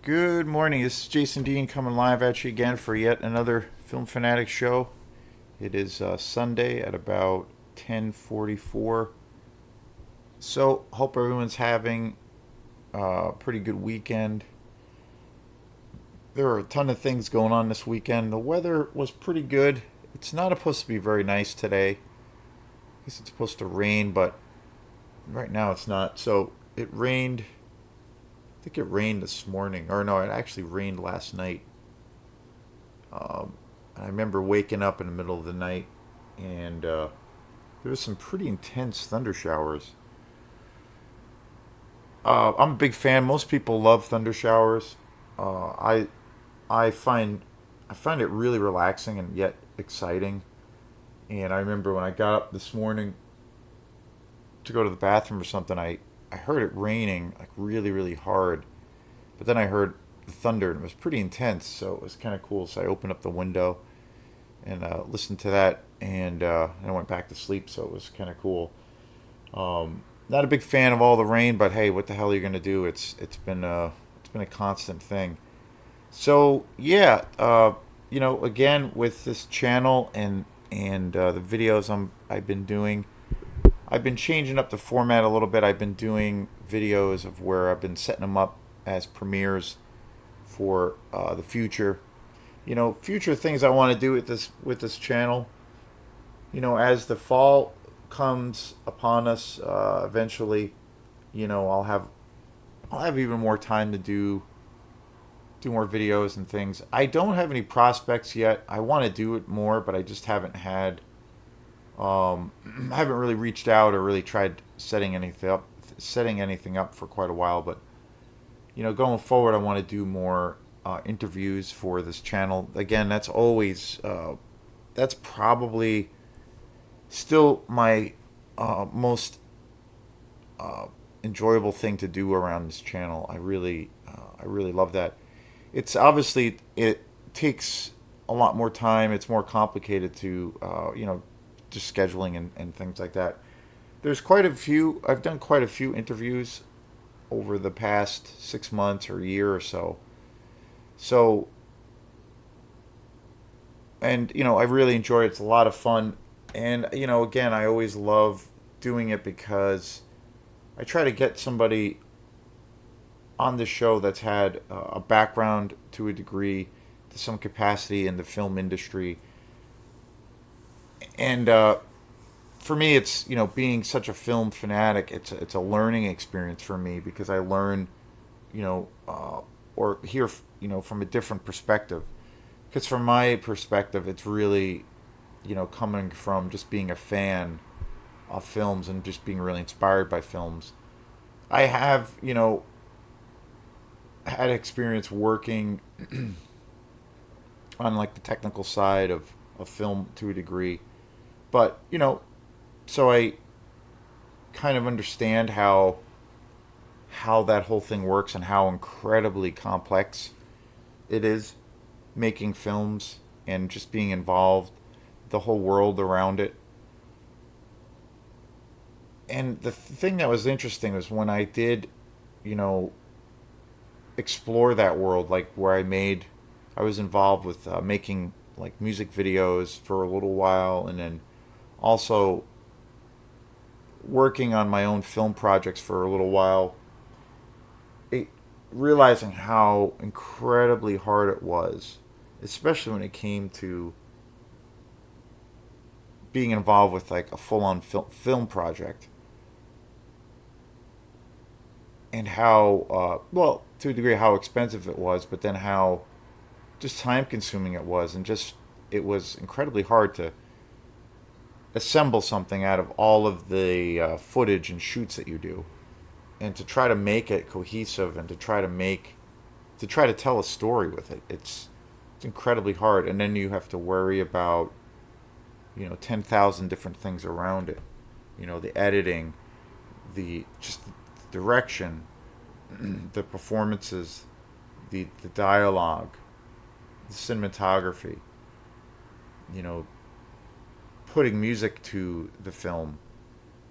Good morning. This is Jason Dean coming live at you again for yet another Film Fanatic show. It is Sunday at about 10:44. So, hope everyone's having a pretty good weekend. There are a ton of things going on this weekend. The weather was pretty good. It's not supposed to be very nice today. I guess it's supposed to rain, but right now it's not. So, it rained. I think it rained this morning. Or no, it actually rained last night. I remember waking up in the middle of the night and there was some pretty intense thunder showers. I'm a big fan. Most people love thunder showers. Uh, I I find I find it really relaxing and yet exciting. And I remember when I got up this morning to go to the bathroom or something, I heard it raining like really hard. But then I heard the thunder and it was pretty intense, so it was kind of cool. So I opened up the window and listened to that, and I went back to sleep. So it was kind of cool. Not a big fan of all the rain, but hey, what the hell are you gonna do? It's been a constant thing. So yeah, again with this channel and the videos I've been doing, I've been changing up the format a little bit. I've been doing videos of where I've been setting them up as premieres for the future. Future things I want to do with this channel. As the fall comes upon us, eventually, I'll have even more time to do more videos and things. I don't have any prospects yet. I want to do it more, but I just haven't had. I haven't really reached out or really tried setting anything up for quite a while. But going forward, I want to do more interviews for this channel. Again, that's probably still my most enjoyable thing to do around this channel. I really love that. It's obviously it takes a lot more time. It's more complicated to just scheduling and things like that. There's quite a few. I've done quite a few interviews over the past 6 months or a year or so. So, and I really enjoy it. It's a lot of fun, and again, I always love doing it because I try to get somebody on the show that's had a background to a degree, to some capacity in the film industry, and for me, it's being such a film fanatic. It's a learning experience for me because I learn, or hear from a different perspective. Because from my perspective, it's really coming from just being a fan of films and just being really inspired by films. I have had experience working on like the technical side of film to a degree, but so I kind of understand how that whole thing works and how incredibly complex it is making films and just being involved, the whole world around it. And the thing that was interesting was when I did, you know, explore that world, like where I was involved with making like music videos for a little while, and then also working on my own film projects for a little while. It, realizing how incredibly hard it was, especially when it came to being involved with like a full-on film project, and how well, to a degree, how expensive it was, but then how just time consuming it was, and just it was incredibly hard to assemble something out of all of the footage and shoots that you do, and to try to make it cohesive, and to try to tell a story with it. It's incredibly hard, and then you have to worry about 10,000 different things around it. The editing, the just the direction, the performances, the dialogue, the cinematography. You know, putting music to the film.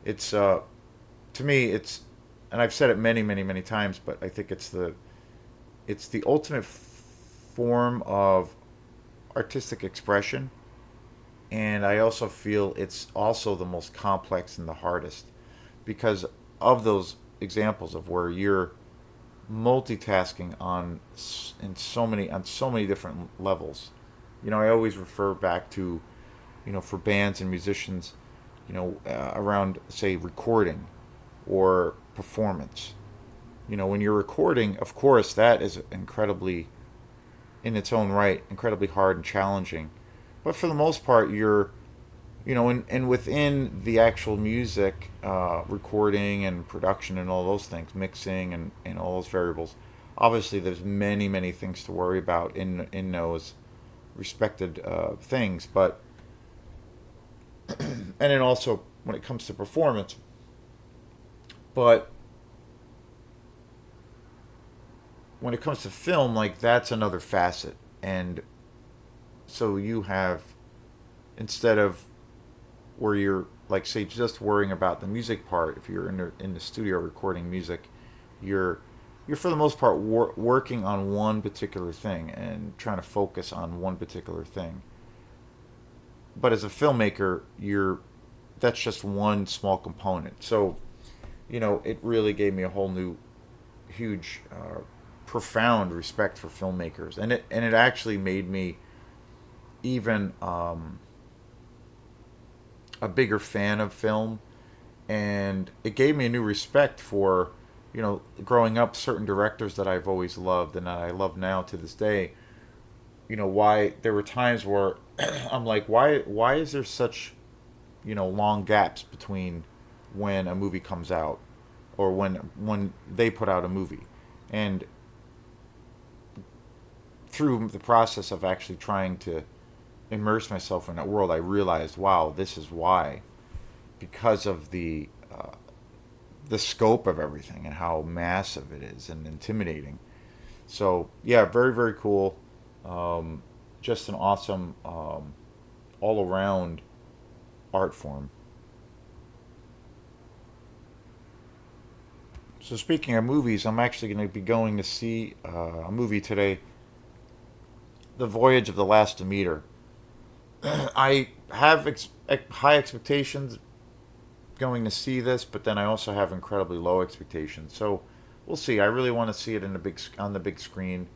It's to me, and I've said it many times, but I think it's the ultimate form of artistic expression, and I also feel it's also the most complex and the hardest because of those examples of where you're multitasking on so many different levels. I always refer back to, for bands and musicians, around say recording or performance. When you're recording, of course, that is incredibly, in its own right, incredibly hard and challenging. But for the most part, and within the actual music, recording and production and all those things, mixing and all those variables, obviously there's many, many things to worry about in those respected things. But, and then also when it comes to performance, but when it comes to film, like that's another facet. And so you have, instead of where you're like say just worrying about the music part, if you're in the studio recording music, you're you're for the most part working on one particular thing and trying to focus on one particular thing. But as a filmmaker, you're that's just one small component. So it really gave me a whole new, huge, profound respect for filmmakers, and it actually made me even a bigger fan of film, and it gave me a new respect for, growing up, certain directors that I've always loved and that I love now to this day. Why there were times where I'm like, why is there such, long gaps between when a movie comes out or when they put out a movie, and through the process of actually trying to immerse myself in that world, I realized, wow, this is why, because of the scope of everything and how massive it is and intimidating. So yeah, very very cool. Just an awesome, all around art form. So speaking of movies, I'm actually going to be going to see a movie today, The Voyage of the Last Demeter. I have high expectations going to see this, but then I also have incredibly low expectations. So we'll see. I really want to see it on the big screen.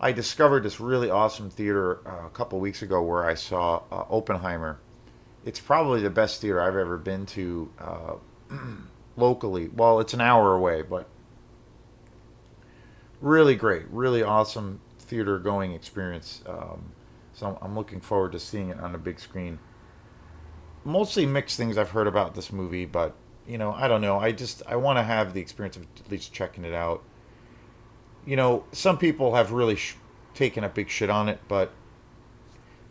I discovered this really awesome theater a couple weeks ago where I saw Oppenheimer. It's probably the best theater I've ever been to locally. Well, it's an hour away, but really great, really awesome theater going experience. So I'm looking forward to seeing it on the big screen. Mostly mixed things I've heard about this movie, but I don't know. I want to have the experience of at least checking it out. Some people have really taken a big shit on it, but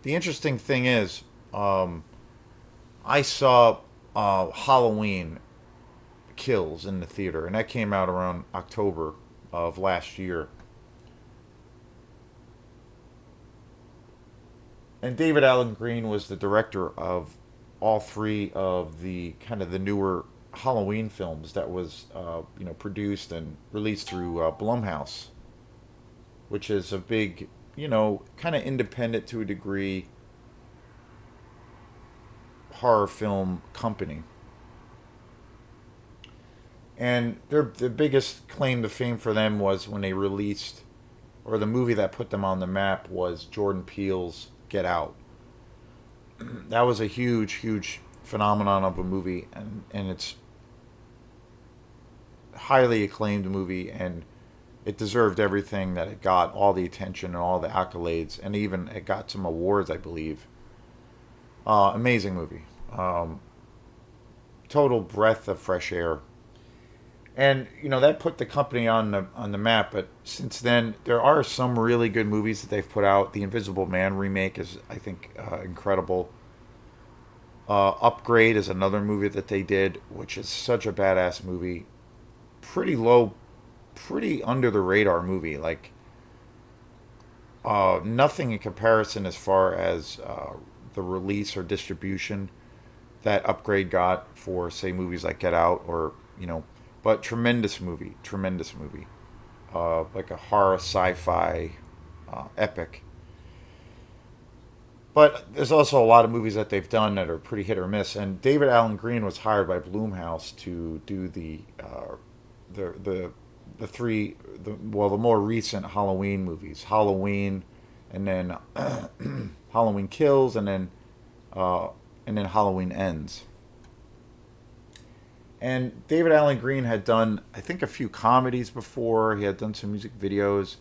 the interesting thing is, I saw Halloween Kills in the theater, and that came out around October of last year. And David Allen Green was the director of all three of the kind of the newer Halloween films that was produced and released through Blumhouse, which is a big, kind of independent to a degree horror film company. And the biggest claim to fame for them was when they released, or the movie that put them on the map was Jordan Peele's Get Out. That was a huge, huge phenomenon of a movie, and it's highly acclaimed movie, and it deserved everything that it got, all the attention and all the accolades, and even it got some awards, I believe. Amazing movie. Total breath of fresh air. And that put the company on the map. But since then, there are some really good movies that they've put out. The Invisible Man remake is, I think, incredible. Upgrade is another movie that they did, which is such a badass movie. Pretty low, pretty under the radar movie. Like nothing in comparison as far as the release or distribution that Upgrade got for, say, movies like Get Out or. But tremendous movie, tremendous movie. like a horror sci-fi epic. But there's also a lot of movies that they've done that are pretty hit or miss. And David Allen Greene was hired by Blumhouse to do the the the more recent Halloween movies, Halloween, and then Halloween Kills, uh, and then Halloween Ends. And David Allen Greene had done, I think, a few comedies before. He had done some music videos,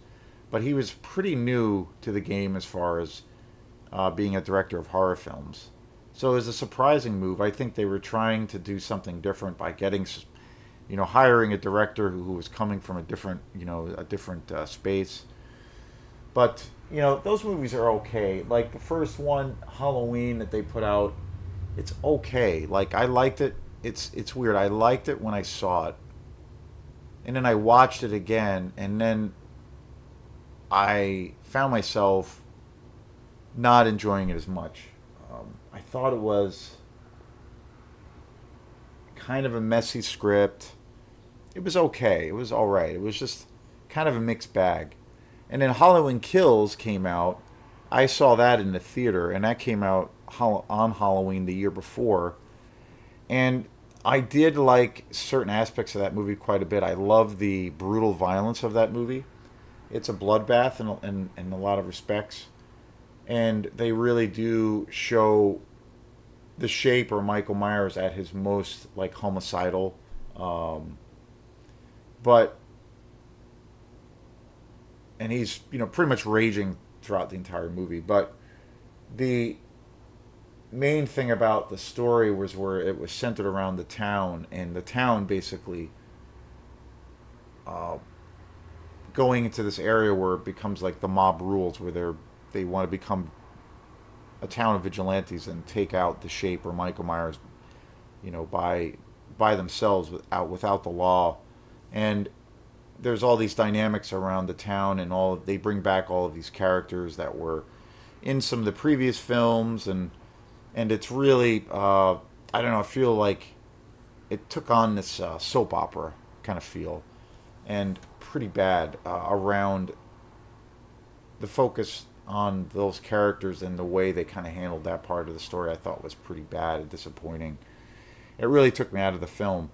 but he was pretty new to the game as far as being a director of horror films. So it was a surprising move. I think they were trying to do something different by hiring a director who was coming from a different space. But those movies are okay. Like the first one, Halloween, that they put out, it's okay. Like I liked it. It's weird. I liked it when I saw it, and then I watched it again, and then I found myself not enjoying it as much. I thought it was kind of a messy script. It was okay. It was all right. It was just kind of a mixed bag. And then Halloween Kills came out. I saw that in the theater, and that came out on Halloween the year before. And I did like certain aspects of that movie quite a bit. I love the brutal violence of that movie. It's a bloodbath in a lot of respects. And they really do show the shape or Michael Myers at his most like homicidal. Um, but and he's pretty much raging throughout the entire movie. But the main thing about the story was where it was centered around the town, and the town basically uh, going into this area where it becomes like the mob rules, where they want to become a town of vigilantes and take out the Shape or Michael Myers, by themselves without the law, and there's all these dynamics around the town, and all they bring back all of these characters that were in some of the previous films, and it's really I don't know. I feel like it took on this soap opera kind of feel, and pretty bad around the focus on those characters and the way they kind of handled that part of the story. I thought was pretty bad and disappointing. It really took me out of the film.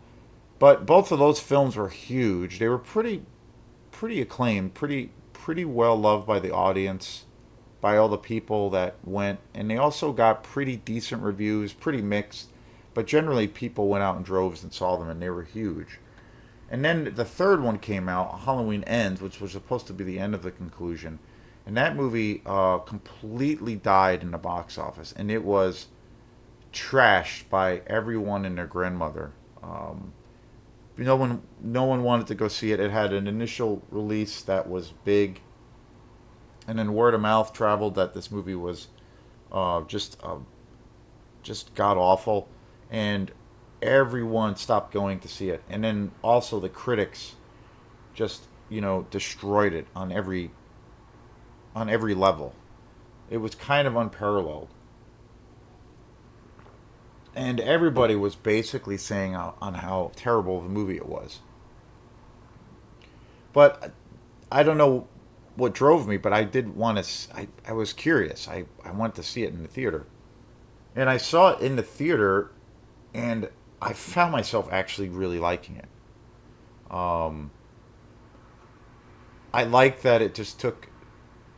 But both of those films were huge. They were pretty acclaimed, pretty well loved by the audience, by all the people that went, and they also got pretty decent reviews, pretty mixed, but generally people went out in droves and saw them, and they were huge. And then the third one came out, Halloween Ends, which was supposed to be the end of the conclusion, and that movie completely died in the box office, and it was trashed by everyone and their grandmother. No one wanted to go see it. It had an initial release that was big, and then word of mouth traveled that this movie was just god awful, and everyone stopped going to see it. And then also the critics just destroyed it on every level. It was kind of unparalleled, and everybody was basically saying on how terrible of a movie it was. But I don't know what drove me, but I did want to. I was curious. I wanted to see it in the theater, and I saw it in the theater, and I found myself actually really liking it. Um, I like that it just took,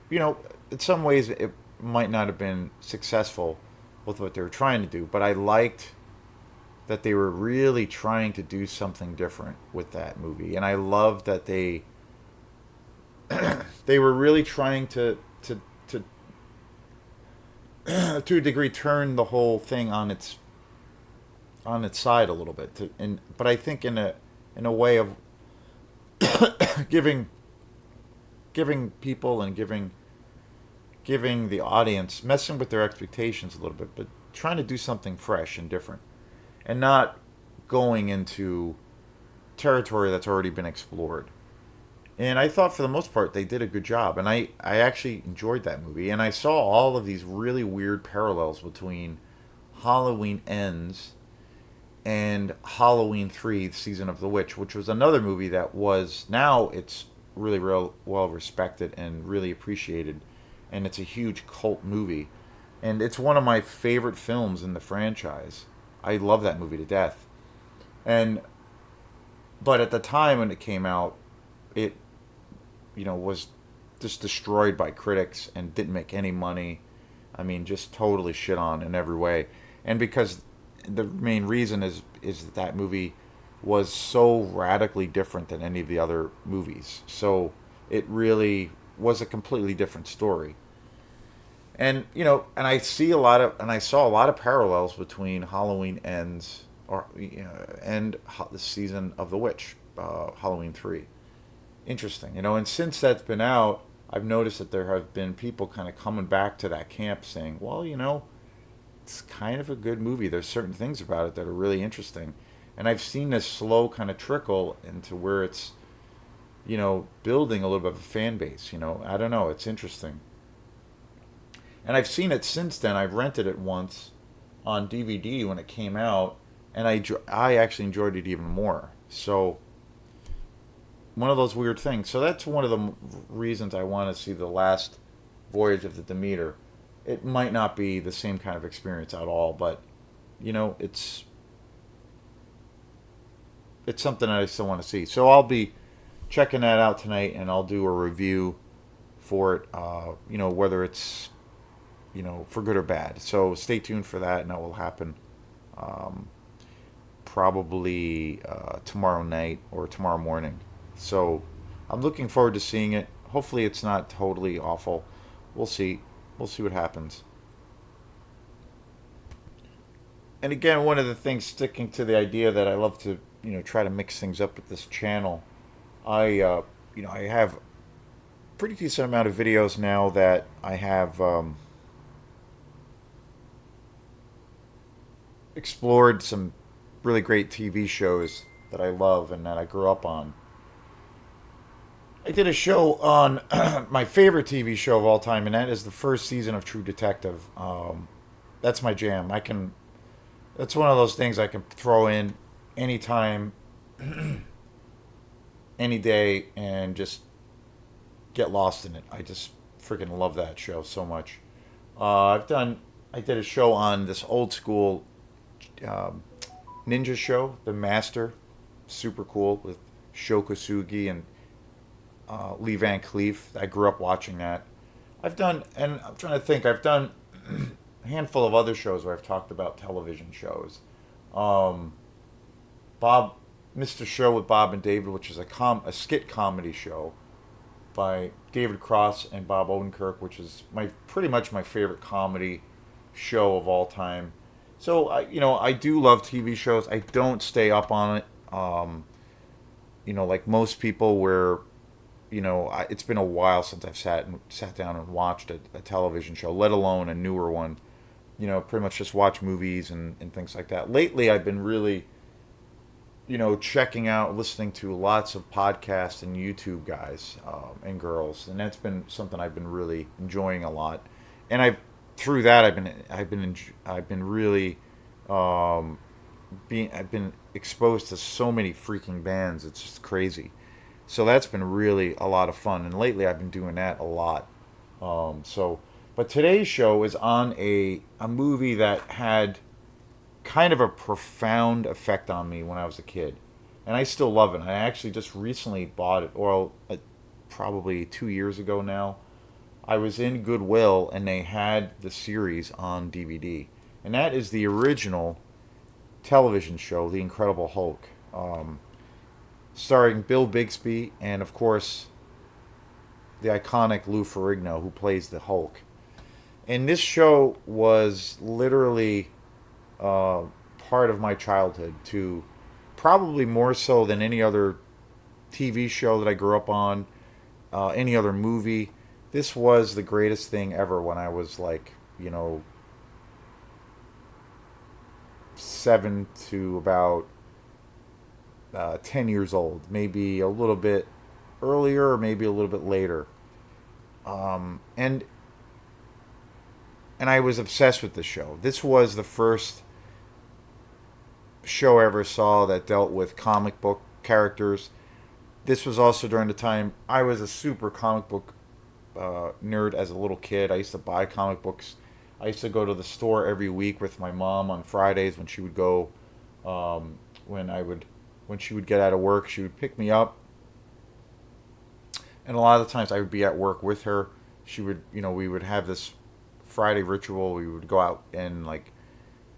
in some ways it might not have been successful with what they were trying to do, but I liked that they were really trying to do something different with that movie, and I love that they were really trying to to a degree turn the whole thing on its side a little bit. But I think in a way of giving giving people and giving the audience, messing with their expectations a little bit, but trying to do something fresh and different, and not going into territory that's already been explored. And I thought for the most part they did a good job, and I actually enjoyed that movie. And I saw all of these really weird parallels between Halloween Ends and Halloween 3, Season of the Witch, which was another movie that was, now it's really real well respected and really appreciated, and it's a huge cult movie, and it's one of my favorite films in the franchise. I love that movie to death, and but at the time when it came out, it was just destroyed by critics and didn't make any money. I mean, just totally shit on in every way, and because the main reason is that that movie was so radically different than any of the other movies. So it really was a completely different story. And and I saw a lot of parallels between Halloween Ends or and the season of the Witch, Halloween 3. Interesting, and since that's been out, I've noticed that there have been people kind of coming back to that camp saying, well, it's kind of a good movie. There's certain things about it that are really interesting. And I've seen this slow kind of trickle into where it's, building a little bit of a fan base. I don't know. It's interesting. And I've seen it since then. I've rented it once on DVD when it came out, and I actually enjoyed it even more. So, one of those weird things. So, that's one of the reasons I want to see the last Voyage of the Demeter. It might not be the same kind of experience at all, but, it's something that I still want to see. So, I'll be checking that out tonight, and I'll do a review for it, whether it's for good or bad. So stay tuned for that, and that will happen um, probably tomorrow night or tomorrow morning. So I'm looking forward to seeing it. Hopefully, it's not totally awful. We'll see. We'll see what happens. And again, one of the things, sticking to the idea that I love to, try to mix things up with this channel. I have a pretty decent amount of videos now that I have. Explored some really great TV shows that I love and that I grew up on. I did a show on my favorite TV show of all time, and that is the first season of True Detective. That's my jam. That's one of those things I can throw in anytime, any day, and just get lost in it. I just freaking love that show so much. I did a show on this old school um, ninja show, The Master, super cool with Sho Kosugi and Lee Van Cleef. I grew up watching that. And I'm trying to think, I've done a handful of other shows where I've talked about television shows. Um, Bob, Mr. Show with Bob and David, which is a skit comedy show by David Cross and Bob Odenkirk, which is pretty much my favorite comedy show of all time. So I do love TV shows. I don't stay up on it. Like most people, where it's been a while since I've sat down and watched a television show, let alone a newer one. Pretty much just watch movies and things like that. Lately, I've been really checking out, listening to lots of podcasts and YouTube guys and girls, and that's been something I've been really enjoying a lot. And through that I've been really I've been exposed to so many freaking bands. It's just crazy. So that's been really a lot of fun, and lately I've been doing that a lot. But today's show is on a movie that had kind of a profound effect on me when I was a kid, and I still love it. I actually just recently bought it, or probably 2 years ago now. I was in Goodwill, and they had the series on DVD, and that is the original television show, The Incredible Hulk, starring Bill Bixby and, of course, the iconic Lou Ferrigno, who plays the Hulk. And this show was literally part of my childhood, to probably more so than any other TV show that I grew up on, any other movie. This was the greatest thing ever when I was like, 7 to about 10 years old, maybe a little bit earlier or maybe a little bit later. And I was obsessed with the show. This was the first show I ever saw that dealt with comic book characters. this was also during the time I was a super comic book nerd as a little kid. I used to buy comic books. I used to go to the store every week with my mom on Fridays when she would go. Um, when I would, when she would get out of work, she would pick me up, and a lot of the times I would be at work with her. She would, we would have this Friday ritual. We would go out and like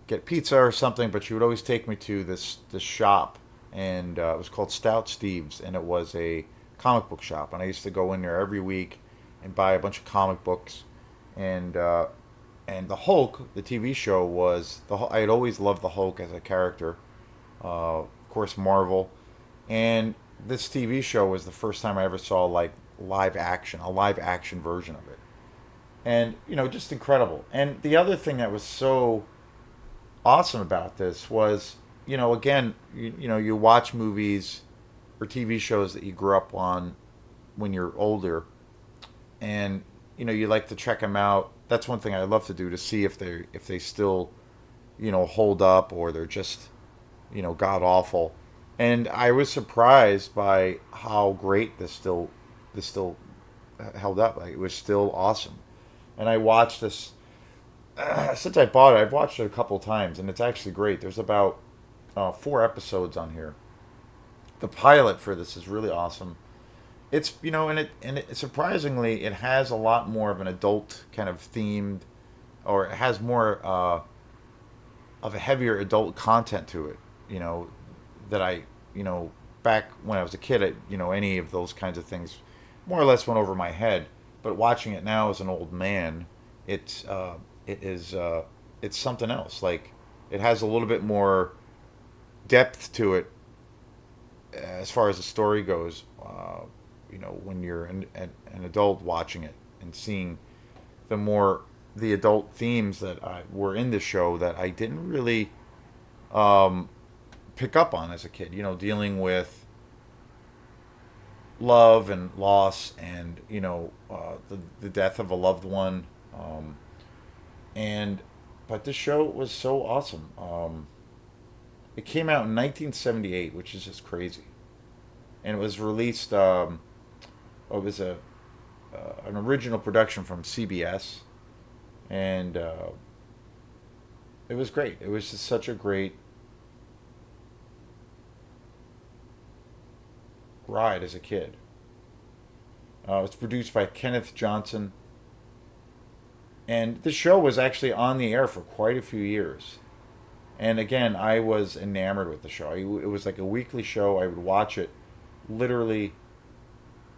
get pizza or something, but she would always take me to this shop, and it was called Stout Steve's, and it was a comic book shop, and I used to go in there every week and buy a bunch of comic books, and and the Hulk, the TV show was I had always loved the Hulk as a character, of course Marvel, and this TV show was the first time I ever saw like a live action version of it, and just incredible. And the other thing that was so awesome about this was, again, you watch movies or TV shows that you grew up on when you're older, and you like to check them out. That's one thing I love to do, to see if they still hold up, or they're just god awful. And I was surprised by how great this still held up. Like, it was still awesome. And I watched this since I bought it. I've watched it a couple times, and it's actually great. There's about 4 episodes on here. The pilot for this is really awesome. It's and it surprisingly, it has a lot more of an adult kind of themed, or it has more of a heavier adult content to it. You know that back when I was a kid, any of those kinds of things more or less went over my head. But watching it now as an old man, it's it is it's something else. Like, it has a little bit more depth to it as far as the story goes. When you're an adult watching it and seeing the adult themes that were in the show that I didn't really um, pick up on as a kid. Dealing with love and loss, and the death of a loved one, and but this show was so awesome. It came out in 1978, which is just crazy, and it was released. It was an original production from CBS, and it was great. It was just such a great ride as a kid. It's produced by Kenneth Johnson, and the show was actually on the air for quite a few years. And again, I was enamored with the show. It was like a weekly show. I would watch it literally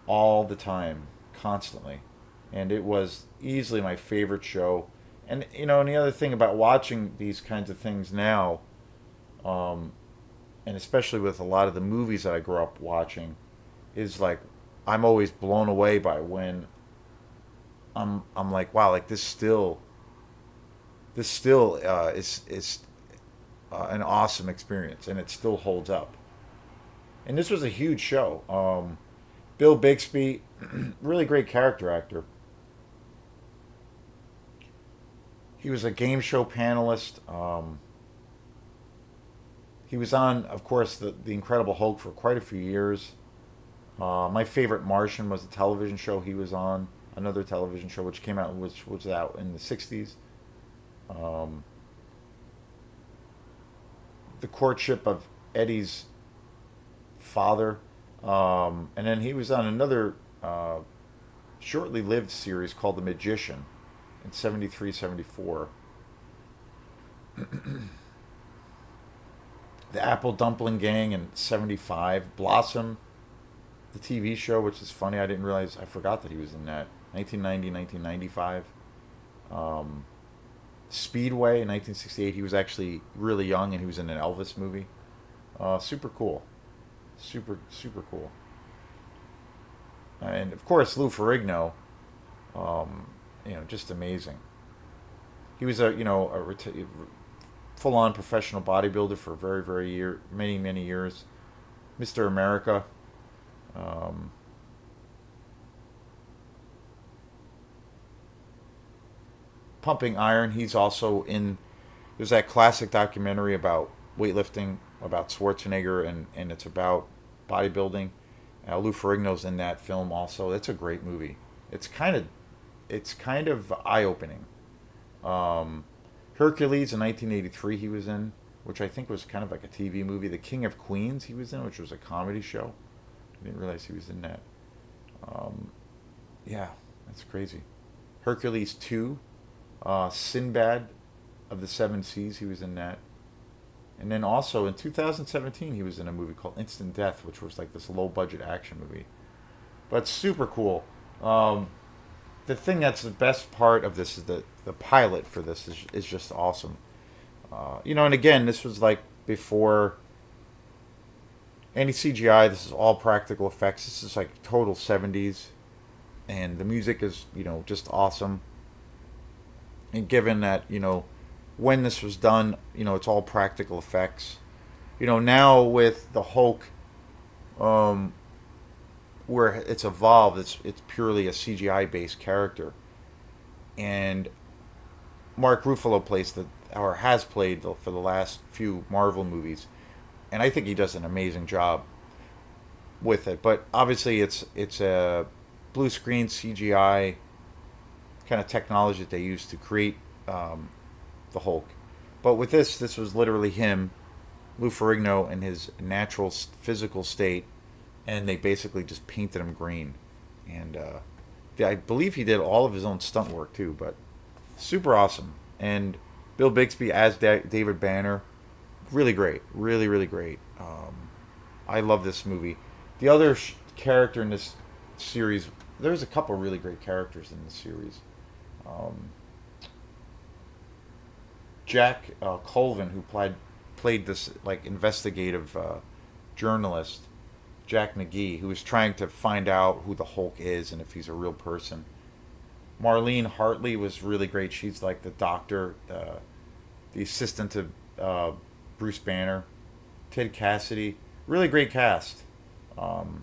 all the time, constantly, and it was easily my favorite show. And the other thing about watching these kinds of things now, um, and especially with a lot of the movies that I grew up watching, is like I'm always blown away by when I'm like, wow, like this still is an awesome experience, and it still holds up. And this was a huge show. Bill Bixby, really great character actor. He was a game show panelist. He was on, of course, the Incredible Hulk for quite a few years. My favorite Martian was the television show he was on, another television show which was out in the '60s. Um, the courtship of Eddie's father, and then he was on another shortly lived series called The Magician in '73, '74. The Apple Dumpling Gang in '75. Blossom, the TV show, which is funny. I forgot that he was in that. 1990, 1995. Um, Speedway in 1968. He was actually really young, and he was in an Elvis movie. Super cool. Super cool. And of course, Lou Ferrigno, um, just amazing. He was full-on professional bodybuilder for many years. Mr. America. Um, Pumping Iron. He's also in. There's that classic documentary about weightlifting, about Schwarzenegger, and it's about bodybuilding. Lou Ferrigno's in that film also. It's a great movie. It's kind of it's kind of eye opening. Um, Hercules in 1983 he was in, which I think was kind of like a TV movie. The King of Queens he was in, which was a comedy show. I didn't realize he was in that. Um, yeah, that's crazy. Hercules 2, Sinbad of the Seven Seas, he was in that. And then also in 2017, he was in a movie called Instant Death, which was like this low budget action movie. But super cool. Um, the thing that's the best part of this is the pilot for this is just awesome. And again, this was like before any CGI. This is all practical effects. This is like total 70s. And the music is, just awesome. And given that, when this was done, it's all practical effects. Now with the Hulk, um, where it's evolved, it's purely a CGI based character, and Mark Ruffalo plays the or has played for the last few Marvel movies, and I think he does an amazing job with it. But obviously, it's a blue screen CGI kind of technology that they use to create the Hulk. But with this was literally him, Lou Ferrigno, in his natural physical state, and they basically just painted him green. And I believe he did all of his own stunt work too, but super awesome. And Bill Bixby as David Banner, really great, really really great. I love this movie. The other character in this series, there's a couple really great characters in this series. Um, Jack Colvin, who played this like investigative journalist, Jack McGee, who was trying to find out who the Hulk is and if he's a real person. Marlene Hartley was really great. She's like the doctor, the assistant to Bruce Banner. Ted Cassidy, really great cast. Kind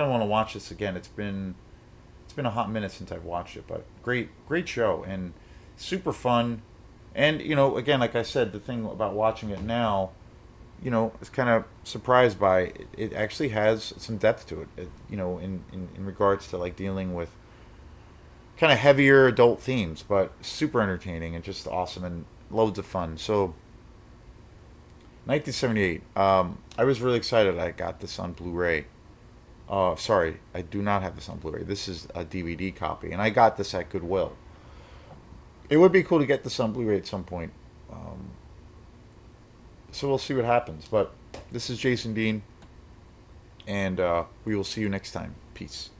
of want to watch this again. It's been a hot minute since I've watched it, but great show and super fun. And again, like I said, the thing about watching it now, is kind of surprised by it. It actually has some depth to it. In regards to like dealing with kind of heavier adult themes, but super entertaining and just awesome and loads of fun. So 1978. I was really excited. I got this on Blu-ray. Sorry, I do not have this on Blu-ray. This is a DVD copy, and I got this at Goodwill. It would be cool to get this on Blu-ray at some point. Um, so we'll see what happens. But this is Jason Dean, and we will see you next time. Peace.